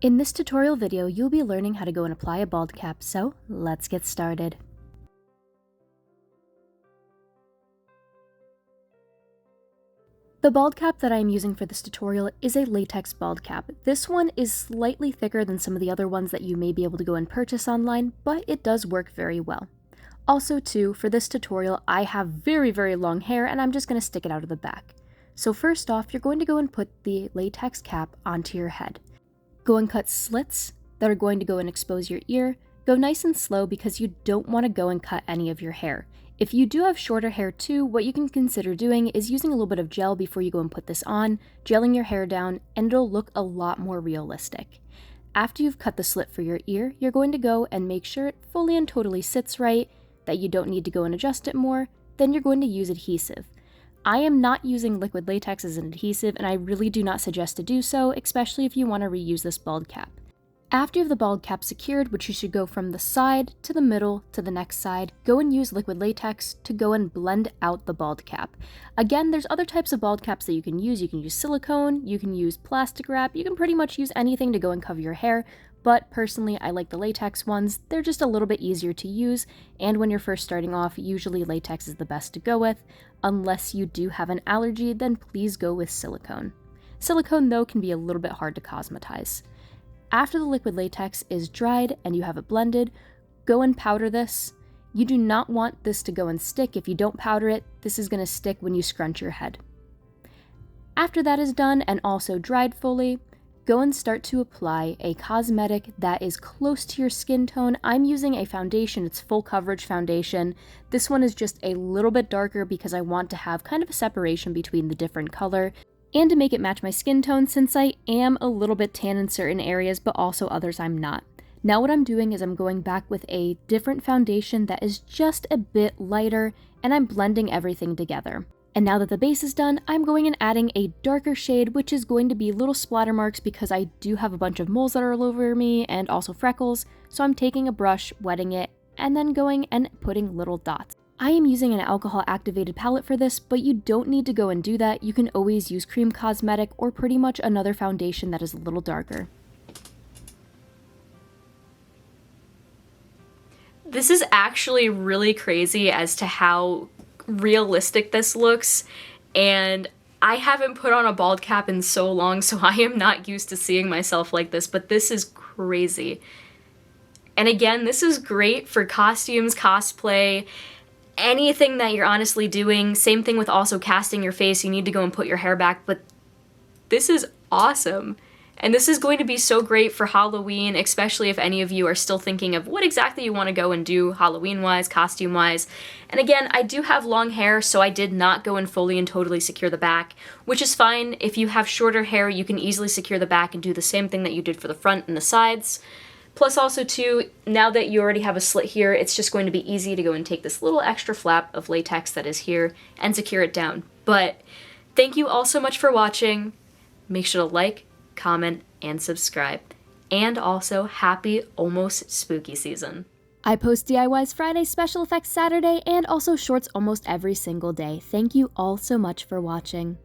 In this tutorial video, you'll be learning how to go and apply a bald cap, so let's get started. The bald cap that I am using for this tutorial is a latex bald cap. This one is slightly thicker than some of the other ones that you may be able to go and purchase online, but it does work very well. Also too, for this tutorial, I have very long hair and I'm just going to stick it out of the back. So first off, you're going to go and put the latex cap onto your head. Go and cut slits that are going to go and expose your ear. Go nice and slow because you don't want to go and cut any of your hair. If you do have shorter hair too, what you can consider doing is using a little bit of gel before you go and put this on, gelling your hair down, and it'll look a lot more realistic. After you've cut the slit for your ear, you're going to go and make sure it fully and totally sits right, that you don't need to go and adjust it more. Then you're going to use adhesive. I am not using liquid latex as an adhesive, and I really do not suggest to do so, especially if you want to reuse this bald cap. After you have the bald cap secured, which you should go from the side to the middle to the next side, go and use liquid latex to go and blend out the bald cap. Again, there's other types of bald caps that you can use. You can use silicone, you can use plastic wrap, you can pretty much use anything to go and cover your hair, but personally I like the latex ones. They're just a little bit easier to use, and when you're first starting off, usually latex is the best to go with. Unless you do have an allergy, then please go with silicone. Silicone though can be a little bit hard to cosmetize. After the liquid latex is dried and you have it blended, go and powder this. You do not want this to go and stick. If you don't powder it, this is going to stick when you scrunch your head. After that is done and also dried fully, go and start to apply a cosmetic that is close to your skin tone. I'm using a foundation, it's full coverage foundation. This one is just a little bit darker because I want to have kind of a separation between the different color and to make it match my skin tone since I am a little bit tan in certain areas but also others I'm not. Now what I'm doing is I'm going back with a different foundation that is just a bit lighter and I'm blending everything together. And now that the base is done, I'm going and adding a darker shade, which is going to be little splatter marks because I do have a bunch of moles that are all over me and also freckles. So I'm taking a brush, wetting it, and then going and putting little dots. I am using an alcohol activated palette for this, but you don't need to go and do that. You can always use cream cosmetic or pretty much another foundation that is a little darker. This is actually really crazy as to how realistic this looks, and I haven't put on a bald cap in so long, so I am not used to seeing myself like this, but this is crazy. And again, this is great for costumes, cosplay, anything that you're honestly doing. Same thing with also casting your face. You need to go and put your hair back, but this is awesome. And this is going to be so great for Halloween, especially if any of you are still thinking of what exactly you want to go and do Halloween-wise, costume-wise. And again, I do have long hair, so I did not go and fully and totally secure the back, which is fine. If you have shorter hair, you can easily secure the back and do the same thing that you did for the front and the sides. Plus also too, now that you already have a slit here, it's just going to be easy to go and take this little extra flap of latex that is here and secure it down. But thank you all so much for watching. Make sure to like, comment, and subscribe. And also, happy almost spooky season. I post DIYs Friday, special effects Saturday, and also shorts almost every single day. Thank you all so much for watching.